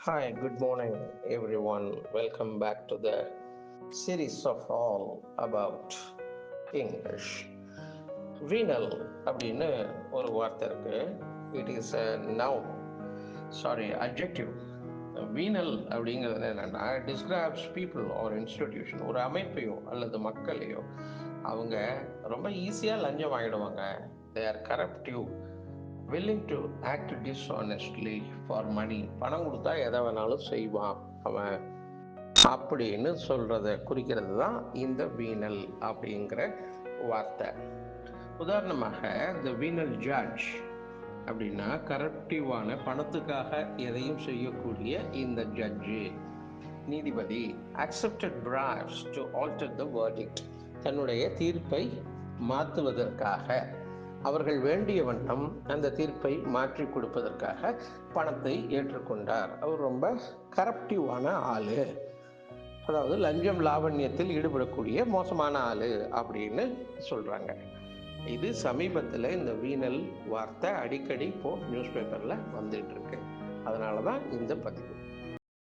Hi, good morning, everyone. Welcome back to the series of all about English. வீணல் அப்படின்னு ஒரு வார்த்தை இருக்கு. It is a noun, sorry adjective. Venal அப்படிங்கிறது என்னன்னா describes people are institution, ஒரு அமைப்பையோ அல்லது மக்களையோ அவங்க ரொம்ப ஈஸியாக லஞ்சம் வாங்கிடுவாங்க. They are corruptive, willing to act dishonestly for money. பணம் கொடுத்தா எதை வேணாலும் செய்வான் அவன் அப்படின்னு சொல்றத குறிக்கிறது தான் இந்த வீணல் அப்படிங்கிற வார்த்தை. உதாரணமாக த வீணல் ஜட்ஜ் அப்படின்னா கரப்டிவான பணத்துக்காக எதையும் செய்யக்கூடிய இந்த ஜட்ஜு நீதிபதி accepted bribes to alter the verdict, தன்னுடைய தீர்ப்பை மாற்றுவதற்காக அவர்கள் வேண்டிய வண்ணம் அந்த தீர்ப்பை மாற்றி கொடுப்பதற்காக பணத்தை ஏற்றுக்கொண்டார். அவர் ரொம்ப கரப்டிவான ஆளு, அதாவது லஞ்சம் லாவண்யத்தில் ஈடுபடக்கூடிய மோசமான ஆளு அப்படின்னு சொல்றாங்க. இது சமீபத்தில் இந்த வீணல் வார்த்தை அடிக்கடி இப்போ நியூஸ் பேப்பர்ல வந்துட்டு இருக்கு. அதனாலதான் இந்த பதிவு.